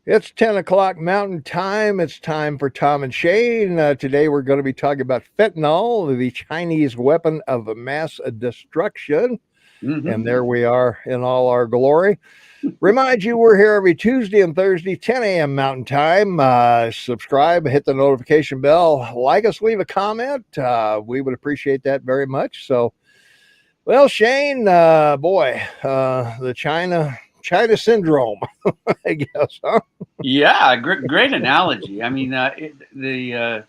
It's 10 o'clock Mountain Time. It's time for Tom and Shane. Today we're going to be talking about fentanyl, the Chinese weapon of mass destruction. And Hmm. there we are in all our glory. Remind you, we're here every Tuesday and Thursday, 10 a.m. Mountain Time. Subscribe, hit the notification bell, like us, leave a comment. We would appreciate that very much. So, well, Shane, the China syndrome, I guess, huh? Yeah, great analogy. I mean, the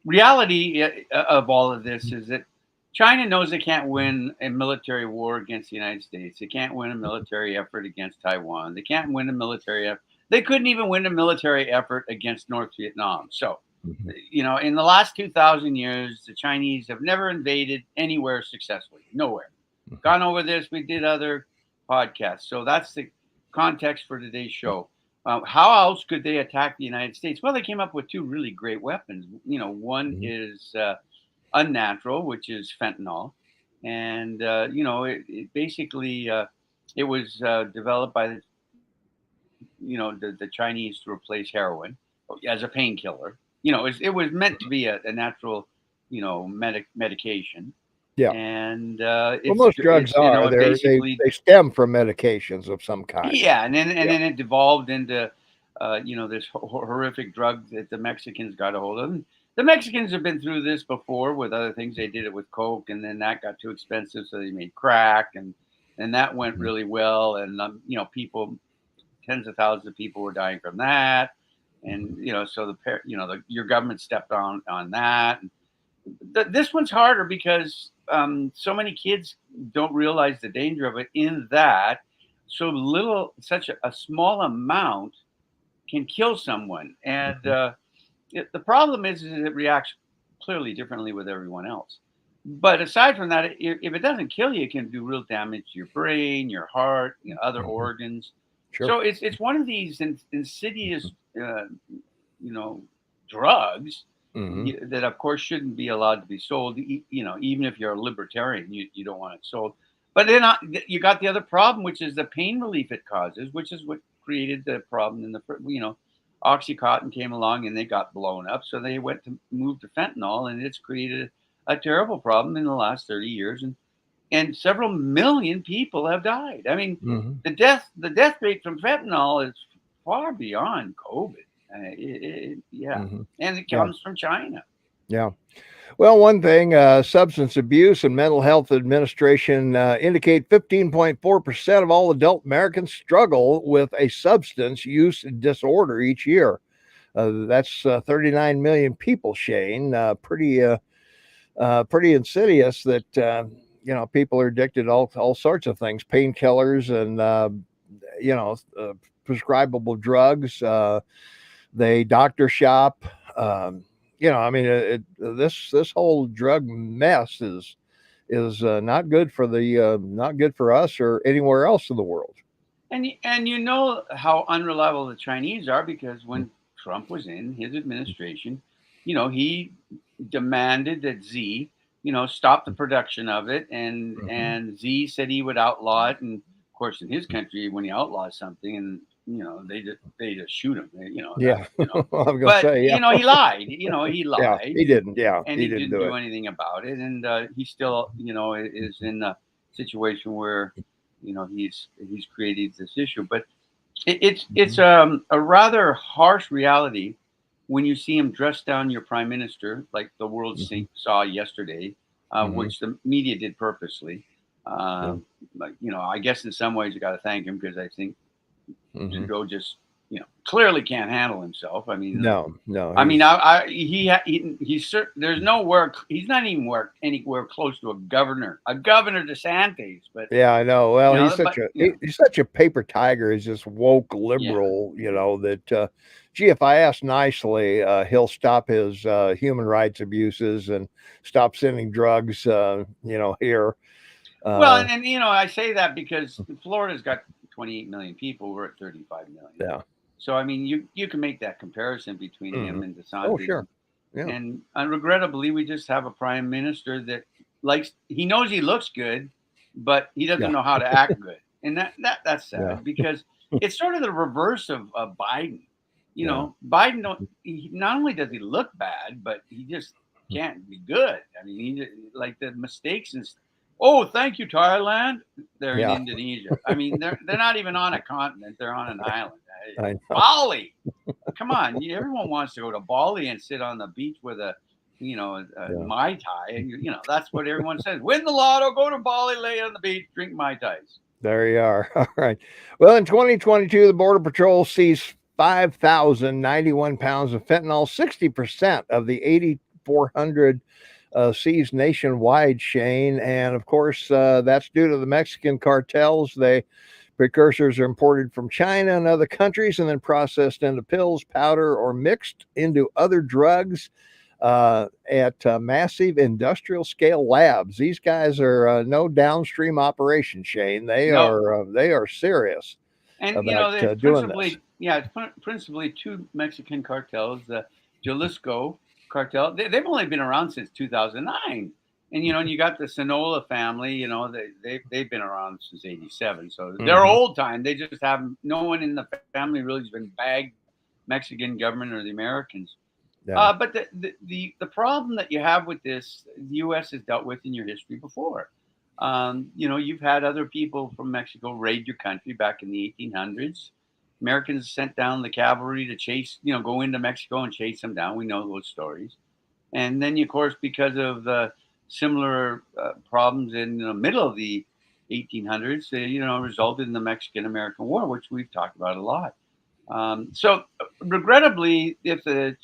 reality of all of this is that China knows they can't win a military war against the United States. They can't win a military effort against Taiwan. They can't win a military effort. They couldn't even win a military effort against North Vietnam. So, Mhm. in the last 2,000 years, the Chinese have never invaded anywhere successfully. Nowhere. Mhm. Gone over this. We did other podcasts. So that's the context for today's show. How else could they attack the United States? Well, they came up with two really great weapons. One Mhm. is unnatural, which is fentanyl, and it basically it was developed by the Chinese to replace heroin as a painkiller. It was meant to be a natural medication, Yeah. and Well, most drugs are. it They basically. they stem from medications of some kind. Yeah, and Yeah. then it devolved into this horrific drug that the Mexicans got a hold of. And the Mexicans have been through this before with other things. They did it with coke, and then that got too expensive, so they made crack, and that went Mhm. really well. And people, tens of thousands of people were dying from that. Mhm. And so your government stepped on that. And this one's harder because so many kids don't realize the danger of it. In that, such a small amount can kill someone, and Mhm. the problem is it reacts clearly differently with everyone else. But aside from that, if it doesn't kill you, it can do real damage to your brain, your heart, other Mhm. organs. Sure. So it's one of these insidious, Mhm. you know, drugs Mhm. that, of course, shouldn't be allowed to be sold. Even if you're a libertarian, you don't want it sold. But then you got the other problem, which is the pain relief it causes, which is what created the problem in OxyContin came along and they got blown up. So they went to move to fentanyl, and it's created a terrible problem in the last 30 years. And several million people have died. I mean, Mhm. the death rate from fentanyl is far beyond COVID. Yeah, Mhm. and it Yeah. comes from China. Yeah. Well, one thing, Substance Abuse and Mental Health Administration indicate 15.4% of all adult Americans struggle with a substance use disorder each year. That's 39 million people, Shane. Pretty insidious that people are addicted to all sorts of things, painkillers and you know uh, prescribable drugs. They doctor shop. I mean, this whole drug mess is not good for the not good for us or anywhere else in the world. And you know how unreliable the Chinese are because when Trump was in his administration, he demanded that Z, stop the production of it, and Mhm. and Z said he would outlaw it, and of course in his country when he outlaws something, and they just shoot him, Yeah, I was gonna but say, yeah, he lied, he yeah, lied, he didn't, yeah, and he he didn't didn't do do it. anything about it, and he still is in a situation where he's created this issue. But it's Mhm. a rather harsh reality when you see him dress down your prime minister like the world Mhm. saw yesterday, Mhm. which the media did purposely. Yeah. Like I guess in some ways you got to thank him because I think Mhm. Trudeau just clearly can't handle himself. I mean, No, no, I mean, he's there's nowhere he's not even anywhere close to a governor DeSantis, but yeah, I know. Well, he's such but a he's such a paper tiger. He's this woke yeah. liberal, that gee, if I ask nicely, he'll stop his human rights abuses and stop sending drugs, here. Well, Uh, I say that because Florida's got 28 million people. We're at 35 million. yeah. So I mean, you can make that comparison between Hmm. him and Oh, DeSantis, sure. Yeah. and regrettably, we just have a prime minister that he knows he looks good, but he doesn't Yeah. know how to act good, and that's Yeah. sad because it's sort of the reverse of Biden. Biden not only does he look bad, but he just can't be good. I mean, like the mistakes and. Oh, thank you, Thailand. They're in Yeah, Indonesia. I mean, they're not even on a continent; they're on an island. I know. Bali. Come on, everyone wants to go to Bali and sit on the beach with a Yeah. mai tai, and that's what everyone says. Win the lotto, go to Bali, lay on the beach, drink mai tais. There you are. All right. Well, in 2022, the Border Patrol seized 5,091 pounds of fentanyl, 60% of the 8,400 seized nationwide, Shane. And of course, that's due to the Mexican cartels. Precursors are imported from China and other countries and then processed into pills, powder, or mixed into other drugs at massive industrial scale labs. These guys are no downstream operation, Shane. No, They are serious and about there's doing this. it's principally two Mexican cartels, the Jalisco cartel. They've only been around since 2009. And and you got the Sonola family. They've been around since '87, so they're old time. They just haven't. No one in the family really has been bagged Mexican government or the Americans. Yeah. But the problem that you have with this, the U.S. has dealt with in your history before. You've had other people from Mexico raid your country back in the 1800s. Americans sent down the cavalry to chase, go into Mexico and chase them down. We know those stories. And then, of course, because of the similar problems in the middle of the 1800s, resulted in the Mexican-American War, which we've talked about a lot. So, regrettably, if the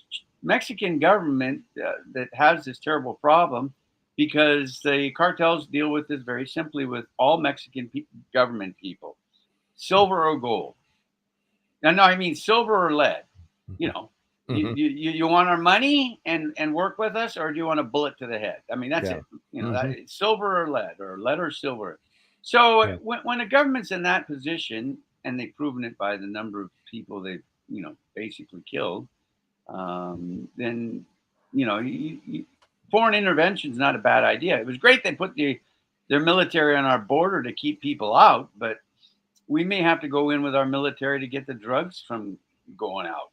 Mexican government that has this terrible problem, because the cartels deal with this very simply with all Mexican government people, silver or gold. No, I mean silver or lead. You know, you want our money and work with us, or do you want a bullet to the head? I mean, that's it. That it's silver or lead or silver. So when a government's in that position, and they've proven it by the number of people they've basically killed, then foreign intervention is not a bad idea. It was great they put their military on our border to keep people out, but we may have to go in with our military to get the drugs from going out.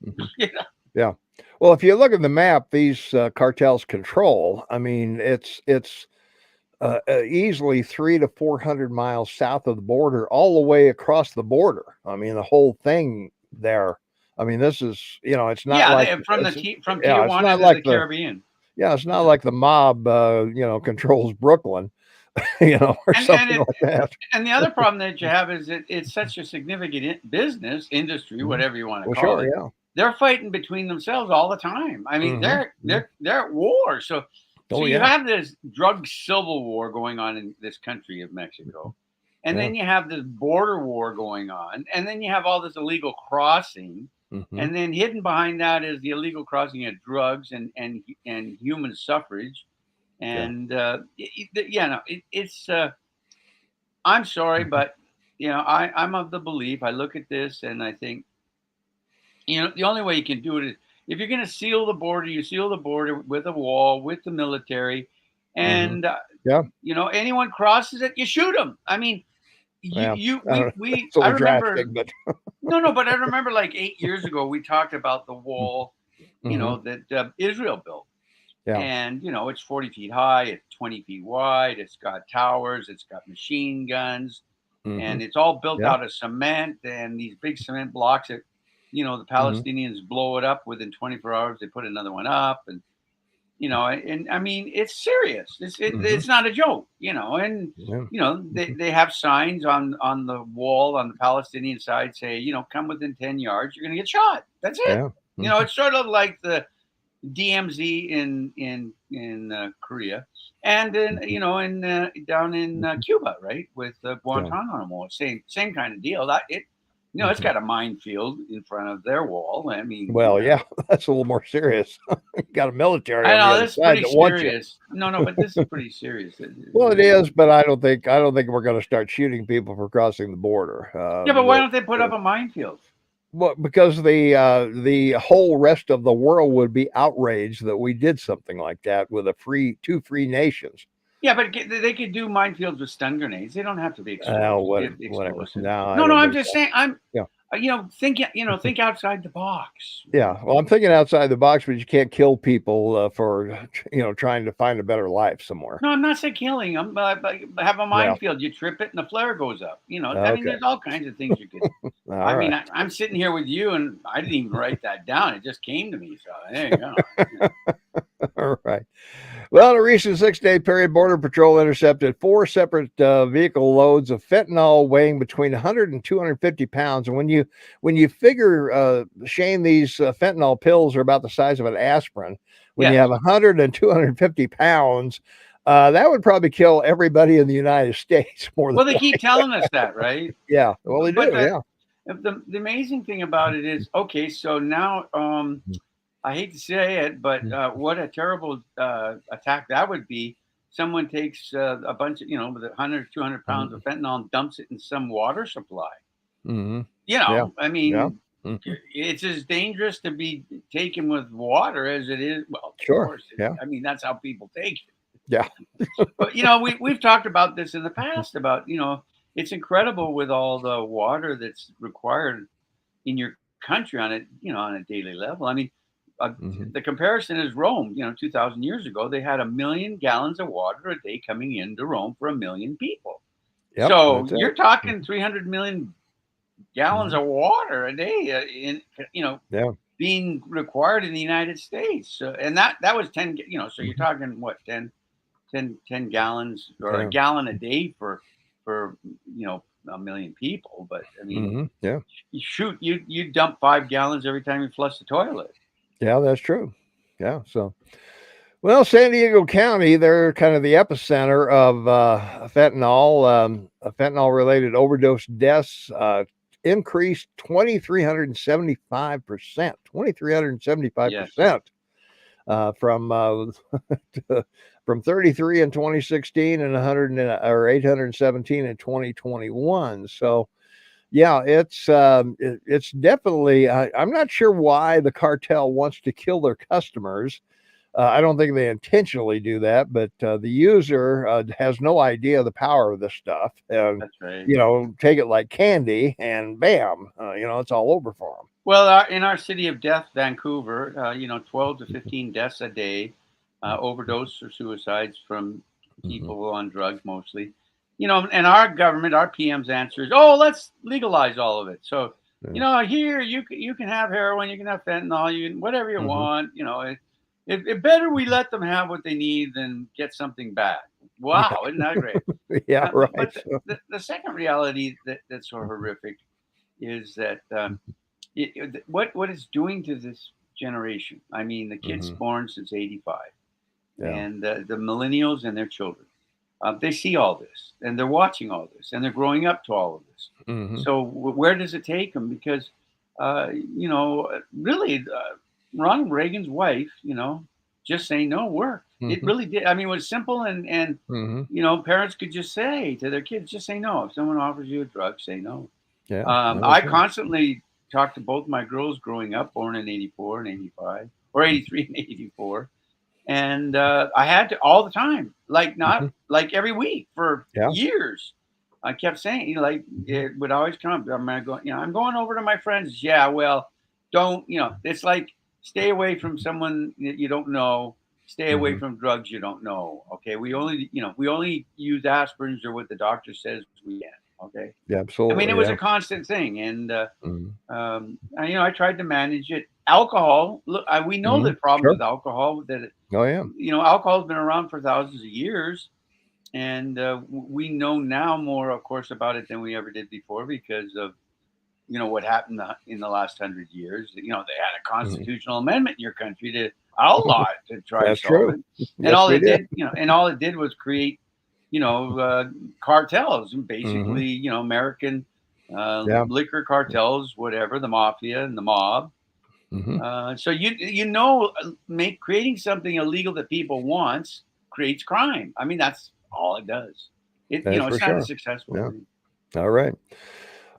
Yeah. Well, if you look at the map, these cartels control. I mean, it's easily 300 to 400 miles south of the border, all the way across the border. I mean, the whole thing there. I mean, this is it's not like from it's Tijuana not to like the Caribbean. it's not like the mob controls Brooklyn, or something like that. And the other problem that you have is it's such a significant business industry, whatever you want to call it. Yeah. They're fighting between themselves all the time. I mean, they're at war. So you have this drug civil war going on in this country of Mexico. And then you have this border war going on. And then you have all this illegal crossing. And then hidden behind that is the illegal crossing of drugs and human suffrage. And it's I'm sorry, but I'm of the belief. I look at this and I think, the only way you can do it is if you're going to seal the border, you seal the border with a wall, with the military, and anyone crosses it, you shoot them. I mean, I remember. But No, but I remember like 8 years ago we talked about the wall, that Israel built. Yeah. And it's 40 feet high, it's 20 feet wide, it's got towers, it's got machine guns, and it's all built out of cement and these big cement blocks that the Palestinians blow it up within 24 hours. They put another one up, and and I mean it's serious. It's not a joke, and they have signs on the wall on the Palestinian side say come within 10 yards, you're gonna get shot. That's it. It's sort of like the DMZ in Korea, and down in Cuba, right, with Guantanamo, same kind of deal. It's got a minefield in front of their wall. I mean, that's a little more serious. Got a military. I know this is pretty serious. No, but this is pretty serious. Well, it is, but I don't think we're going to start shooting people for crossing the border. But why don't they put up a minefield? Well, because the whole rest of the world would be outraged that we did something like that with two free nations. Yeah, but they could do minefields with stun grenades. They don't have to be explosive. Whatever. No, I'm just saying. think outside the box. Yeah, well, I'm thinking outside the box, but you can't kill people for trying to find a better life somewhere. No, I'm not saying killing them, but have a Yeah. minefield. You trip it, and the flare goes up. I mean, Okay. there's all kinds of things you could. All I mean, right. I'm sitting here with you, and I didn't even write that down. It just came to me. So there you go. All right. Well, in a recent 6-day period, Border Patrol intercepted 4 separate vehicle loads of fentanyl weighing between 100 and 250 pounds. And when you figure, Shane, these fentanyl pills are about the size of an aspirin. When you Yes. have 100 and 250 pounds, that would probably kill everybody in the United States more than Well, they keep telling us that, right? yeah. Well, they But do. Yeah. the amazing thing about it is, okay, so now I hate to say it, but what a terrible attack that would be. Someone takes a bunch of, with 100, 200 pounds of fentanyl and dumps it in some water supply. Mm-hmm. Yeah. I Yeah. mean, Mm-hmm. it's as dangerous to be taken with water as it is. Well, of Sure. course. Yeah. I mean, that's how people take it. Yeah. But, we've talked about this in the past about, it's incredible with all the water that's required in your country on a daily level. I mean, Mm-hmm. the comparison is Rome. 2,000 years ago, they had 1 million gallons of water a day coming into Rome for 1 million people. Yep. So That's it. you're talking 300 million gallons Mm-hmm. of water a day Yeah. being required in the United States. So, and that was 10. So you're Mm-hmm. talking what 10 gallons or a Yeah. gallon a day for 1 million people. But I mean, Mm-hmm. Yeah. you dump 5 gallons every time you flush the toilet. Yeah, that's true. Yeah. So, well, San Diego County, they're kind of the epicenter of fentanyl. Fentanyl-related overdose deaths increased 2,375%. Yes. 2,375% from from 33 in 2016 and 100 or 817 in 2021. So yeah, it's definitely. I'm not sure why the cartel wants to kill their customers. I don't think they intentionally do that, but the user has no idea the power of this stuff, and That's right. take it like candy, and bam, it's all over for them. Well, in our city of death, Vancouver, 12 to 15 deaths a day, overdose or suicides from Mm-hmm. people on drugs mostly. And our government, our PM's answer is, oh, let's legalize all of it. So, Yeah. here you can have heroin, you can have fentanyl, you can whatever you Mm-hmm. want. It better we let them have what they need than get something bad. Yeah. Wow, isn't that great? Yeah. But Right. the second reality that's so horrific is that what it's doing to this generation. I mean, the kids Mm-hmm. born since '85, Yeah. and the millennials and their children, they see all this, and they're watching all this, and they're growing up to all of this. Mm-hmm. So where does it take them? Because really, Ronald Reagan's wife, just saying no worked. It Mm-hmm. really did. I mean, it was simple, and Mm-hmm. parents could just say to their kids, just say no. If someone offers you a drug, say no. Yeah. No, I that's right. constantly talked to both my girls growing up, born in '84 and '85, or '83 and '84, and I had to all the time, like Mm-hmm. not like every week for Yeah. years. I kept saying, like Mm-hmm. it would always come up. I'm going over to my friends. Yeah, well, don't It's like stay away from someone that you don't know. Stay away Mm-hmm. from drugs you don't know. Okay, we only use aspirins or what the doctor says we can. Okay, Yeah. I mean, it Absolutely. was Yeah. a constant thing, and Mm-hmm. I tried to manage it. Alcohol, look, we know Mm-hmm. the problems Sure. with alcohol. Oh yeah. Alcohol's been around for thousands of years, and we know now more, of course, about it than we ever did before because of what happened in the last 100 years. They had a Mm-hmm. constitutional amendment in your country to outlaw it to try to That's solve true. it, and Yes, all we it did. did was create cartels and Mm-hmm. basically American Yeah. liquor cartels, whatever, the mafia and the mob. Mm-hmm. So creating something illegal that people wants creates crime. I mean, that's all it does. That's for It's not sure. as successful. Yeah. All right.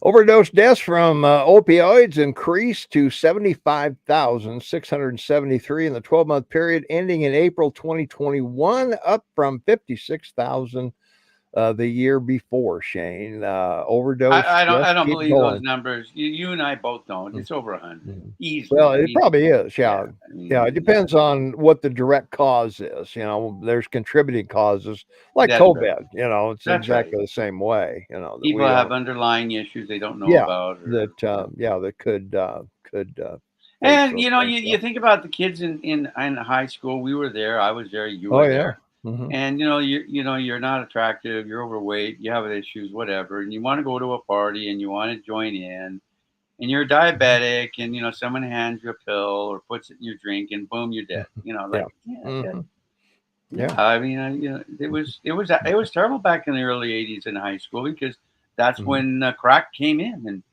Overdose deaths from opioids increased to 75,673 in the 12-month period ending in April 2021, up from 56,000 the year before, Shane. Overdose, I just don't keep believe those going. numbers. You and I both don't. Mm, It's over 100 mhm. Well, easily. I it mean, probably is. yeah. Yeah. I Yeah. It mean, depends on what the direct cause is. There's contributing causes like that's right. COVID. It's That's right. exactly the same way, that People we have don't, underlying issues they don't know yeah, about, or that could face and those things. you think about the kids in high school. We were there. I was there. You Oh, were yeah. there. Hmm. And you're not attractive. You're overweight. You have issues, whatever, and you want to go to a party and you want to join in. And you're diabetic, and someone hands you a pill or puts it in your drink, and boom, you're dead. Yeah. Like yeah, yeah. Hmm. Yeah, Yeah. I mean, it was terrible back in the early '80s in high school because that's Hmm. when crack came in, and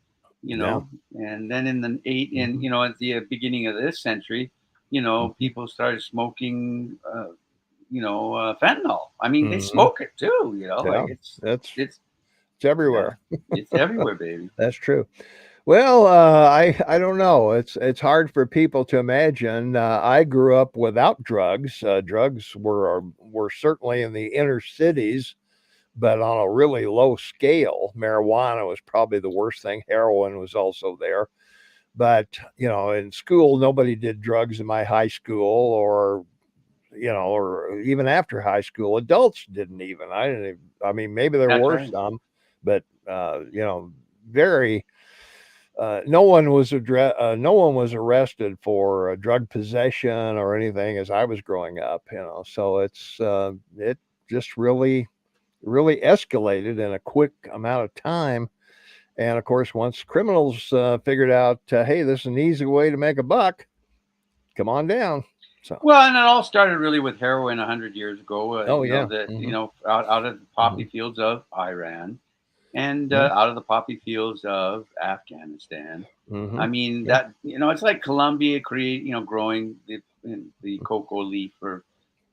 Yeah. and then in the eight in Hmm. at the beginning of this century, Hmm. people started smoking, fentanyl. I mean, they Hmm. smoke it too. Like Yeah. That's it's it's yeah, everywhere. it's everywhere, baby. That's true. Well, I don't know. It's hard for people to imagine. I grew up without drugs. Drugs were certainly in the inner cities, but on a really low scale. Marijuana was probably the worst thing. Heroin was also there. But in school, nobody did drugs in my high school, or even after high school. Adults didn't even. I didn't. Even, I mean, maybe there That's were right. some, but very no one was arrested for drug possession or anything as I was growing up. So it just really escalated in a quick amount of time. And of course, once criminals figured out, hey, this is an easy way to make a buck, come on down. So, Well, and it all started really with heroin 100 years ago. oh yeah, Out of the poppy hmm, fields of Iran and yeah, out of the poppy fields of Afghanistan. hmm, I mean yeah, that it's like Colombia growing the cocoa leaf for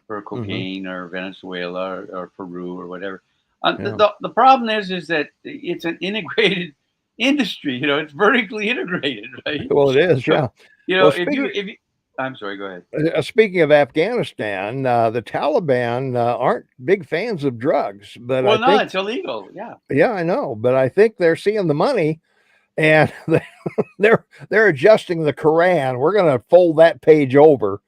hmm, cocaine, or Venezuela, or Peru, or whatever. yeah. The problem is that it's an integrated industry. It's vertically integrated, right? Well, it is, So yeah. Well, if you, I'm sorry, go ahead. speaking of Afghanistan, the Taliban aren't big fans of drugs, but I Well, no, think, it's illegal. Yeah. yeah, I know, but I think they're seeing the money and they're adjusting the Quran. We're going to fold that page over.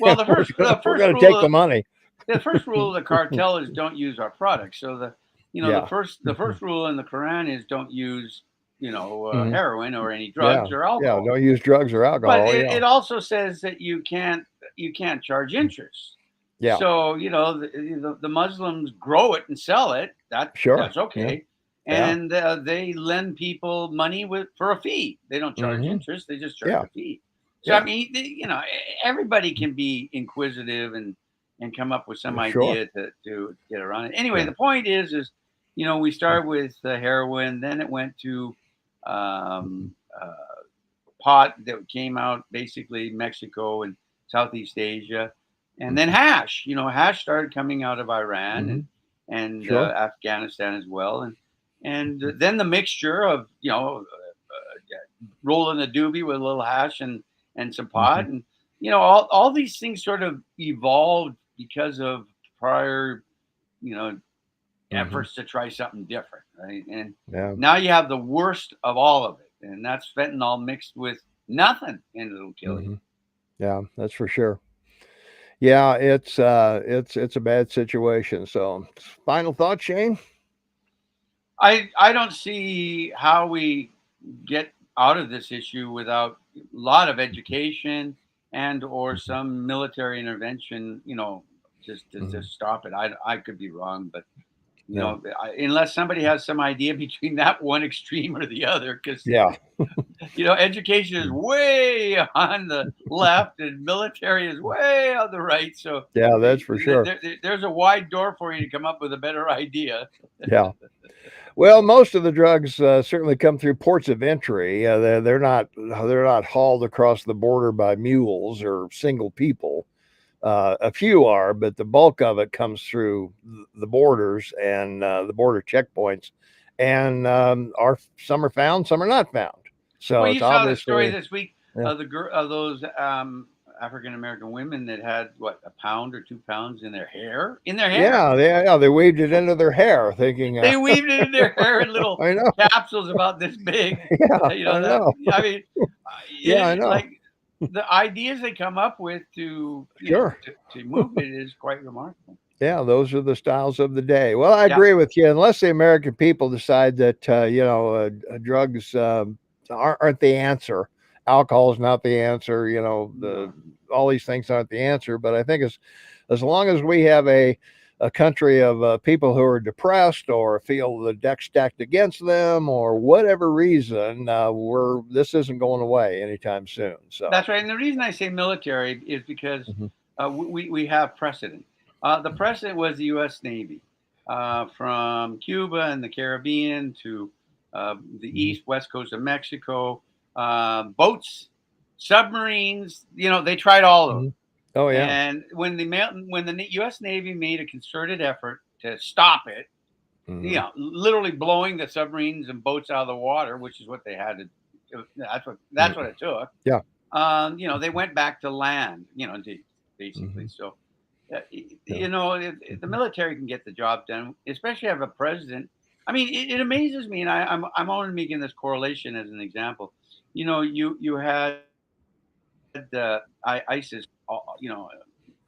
Well, the first the We're first going to rule take the of money. the first rule of the cartel is don't use our products. So the Yeah. first rule in the Quran is don't use Hmm. heroin or any Yeah. drugs or Yeah. alcohol. Don't use drugs or But alcohol. it Yeah. also says that you can't charge interest. Yeah. So the Muslims grow it and sell it. Sure. That's Yeah. okay, Yeah. and they lend people money for a fee. They don't charge Hmm. interest; they just charge Yeah. a fee. So I Yeah. mean, everybody can be inquisitive and come up with some Sure. idea to get around it. Anyway, Yeah. the point is we started with heroin, then it went to um, uh, pot that came out basically Mexico and Southeast Asia, and then Hmm. hash. Hash started coming out of Iran Hmm. and Sure. Afghanistan as well, and then the mixture of rolling a doobie with a little hash and some Hmm. pot, and all these things sort of evolved because of prior you know Hmm. efforts to try something different, right? And Yeah. now you have the worst of all of it, and that's fentanyl mixed with nothing, and it'll kill you. Hmm. Yeah. That's for sure. Yeah. It's a bad situation. So, final thought, Shane. I don't see how we get out of this issue without a lot of education and or Hmm. some military intervention, just to Hmm. just stop it. I could be wrong, but Yeah. unless somebody has some idea between that one extreme or the other, because Yeah. education is way on the left and military is way on the right. So Yeah. That's for sure. there's a wide door for you to come up with a better idea. Yeah. Well, most of the drugs certainly come through ports of entry. They're not hauled across the border by mules or single people. A few are, but the bulk of it comes through the borders and the border checkpoints. And are some are found, some are not found. So Well, it's you saw the story obviously, this week yeah, of those African American women that had what, a pound or 2 pounds in their hair, in their hair. Yeah, they weaved it into their hair, thinking, They weaved it in their hair in little I know, capsules about this big. yeah, You know I that. know, I mean, yeah, I know, like the ideas they come up with to sure. to move it is quite remarkable. Yeah, those are the styles of the day. Well, I Yeah, agree with you. Unless the American people decide that drugs aren't the answer, alcohol is not the answer. no, All these things aren't the answer. But I think as long as we have a country of people who are depressed or feel the deck stacked against them or whatever reason, this isn't going away anytime soon. So. that's right. And the reason I say military is because Mhm, we have precedent. The precedent was the U.S. Navy, from Cuba and the Caribbean to the mhm, east west coast of Mexico. Boats, submarines. They tried all of them. mhm. Oh yeah. And when the U.S. Navy made a concerted effort to stop it, Hmm. literally blowing the submarines and boats out of the water, which is what they had to. That's what it took. Yeah. They went back to land. Basically. Hmm. So, Yeah. the military can get the job done, especially have a president. I mean, it amazes me, and I'm only making this correlation as an example. You had ISIS,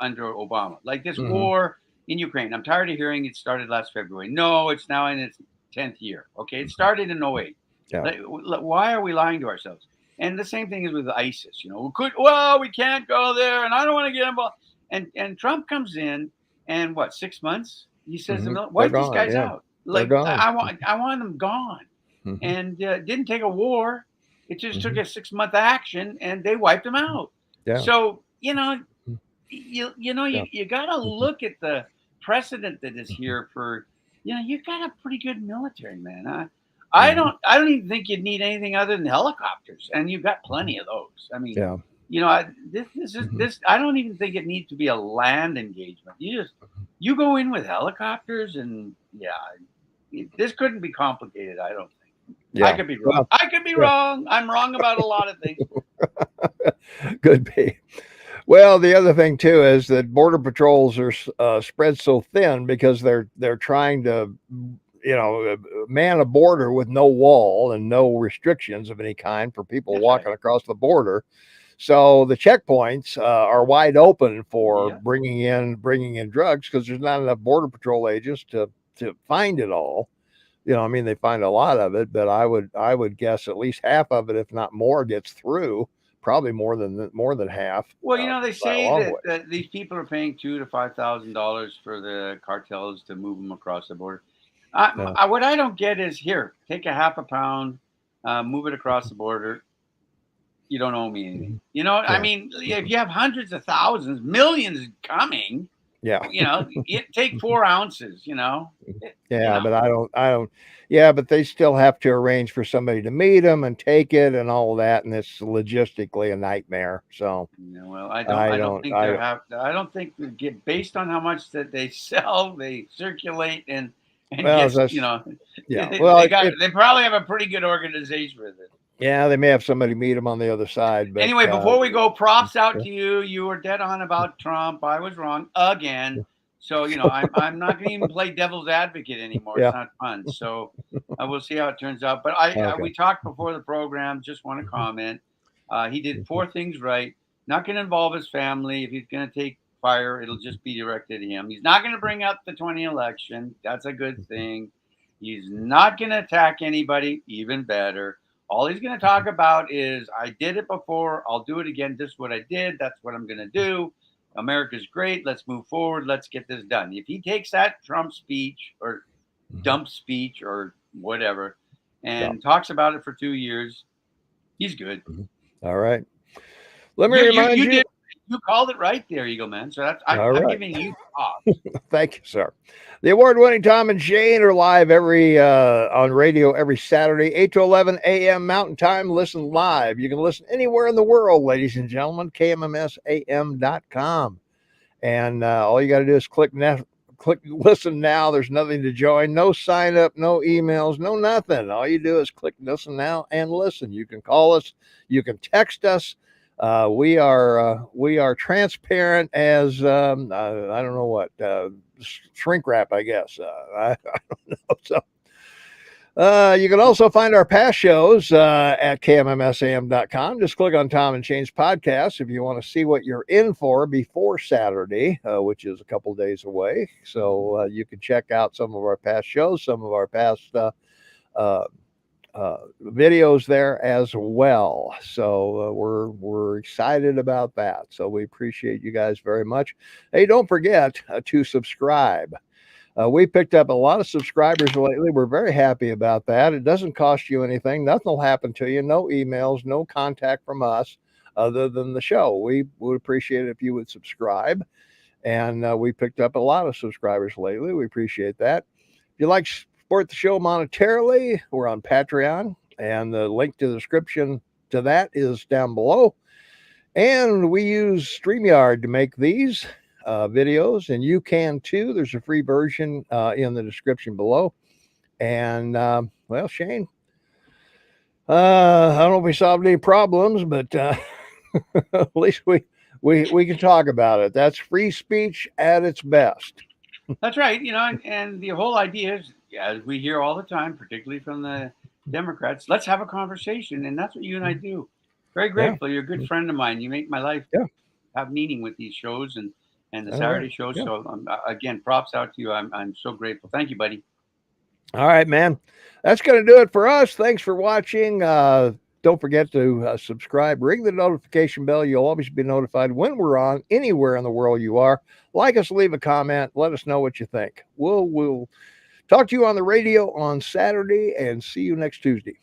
under Obama, like this Hmm. war in Ukraine. I'm tired of hearing it started last February. No, it's now in its 10th year. Okay, it started in '08. Yeah. Why are we lying to ourselves? And the same thing is with ISIS. We can't go there, and I don't want to get involved. And Trump comes in, and what, 6 months? He says, Hmm. They're wipe these gone. guys Yeah. out. They're Like gone. I want them gone. Hmm. And it didn't take a war. It just took Hmm. a 6 month action, and they wiped them out. Yeah. So Mhm. Yeah. you got to Mhm. look at the precedent that is Mhm. here for. You got a pretty good military, man. Mhm. I don't even think you'd need anything other than helicopters, and you've got Mhm. plenty of those. I mean, Yeah. this is Mhm. this. I don't even think it needs to be a land engagement. You go in with helicopters, and yeah, this couldn't be complicated. I don't think. I Yeah. could be wrong. Well, I could be yeah, wrong. I'm wrong about a lot of things. could be. Well, the other thing too is that border patrols are spread so thin because they're trying to, man a border with no wall and no restrictions of any kind for people That's right. walking across the border. So the checkpoints are wide open for Yeah. bringing in drugs because there's not enough border patrol agents to find it all. I mean, they find a lot of it, but I would guess at least half of it, if not more, gets through. Probably more than half, Well, they by a say long that, way. these people are paying $2,000 to $5,000 for the cartels to move them across the border. Yeah. What I don't get is, here, take a half a pound, move it across the border. You don't owe me anything. Mhm. I Yeah. mean, if Mhm. you have hundreds of thousands, millions coming, Yeah. take Mhm. 4 ounces. Mhm. It- you Yeah, know. but I don't. Yeah, but they still have to arrange for somebody to meet them and take it and all of that, and it's logistically a nightmare. So Well, I don't. I I don't don't. think I they don't. have. I don't think they get, based on how much that they sell, they circulate and Well, gets. that's yeah. They, Well, they it, got. it They probably have a pretty good organization with it. yeah, they may have somebody meet them on the other side, but Anyway, before we go, props out yeah. to you. You were dead on about Trump. I was wrong again. So I'm not going to even play devil's advocate anymore. It's Yeah. not fun. So I will see how it turns out. But I Okay. we talked before the program. Just want to Mhm. comment. He did Mhm. 4 things right. Not going to involve his family. If he's going to take fire, it'll just be directed at him. He's not going to bring up the 20 election. That's a good Mhm. thing. He's not going to attack anybody. Even better. All he's going to Mhm. talk about is, I did it before. I'll do it again. This is what I did. That's what I'm going to do. America's great. Let's move forward. Let's get this done. If he takes that Trump speech or Mhm. dump speech or whatever Yeah. and talks about it for 2 years, he's good. Mhm. All right. Let me You you remind you you. did you called it right there, Eagle Man. So All I'm right. giving you props. Thank you, sir. The award-winning Tom and Shane are live every on radio every Saturday, 8 to 11 a.m. Mountain Time. Listen live. You can listen anywhere in the world, ladies and gentlemen. KMMSAM.com. And all you got to do is click listen now. There's nothing to join, no sign up, no emails, no nothing. All you do is click listen now and listen. You can call us, you can text us. We are transparent as I don't know what shrink wrap, I guess. I don't know. So you can also find our past shows at kmmsam.com. Just click on Tom and Shane's podcast if you want to see what you're in for before Saturday, which is a couple days away. So you can check out some of our past shows, some of our past uh, videos there as well. So we're excited about that. So we appreciate you guys very much. Hey, don't forget to subscribe. We picked up a lot of subscribers lately. We're very happy about that. It doesn't cost you anything. Nothing will happen to you. No emails, no contact from us other than the show. We would appreciate it if you would subscribe. And we picked up a lot of subscribers lately. We appreciate that. If you like to support the show monetarily, we're on Patreon, and the link to the description to that is down below. And we use StreamYard to make these videos, and you can too. There's a free version in the description below. And well, Shane, I don't know if we solved any problems, but at least we can talk about it. That's free speech at its best. That's right. And the whole idea is, as we hear all the time, particularly from the Democrats, let's have a conversation, and that's what you and I do. Very grateful. You're a good friend of mine. You make my life have meaning with these shows and the Saturday shows. Yeah. So again, props out to you. I'm so grateful. Thank you, buddy. All right, man. That's going to do it for us. Thanks for watching. Don't forget to subscribe, ring the notification bell. You'll always be notified when we're on anywhere in the world you are. Like us, leave a comment. Let us know what you think. We'll talk to you on the radio on Saturday, and see you next Tuesday.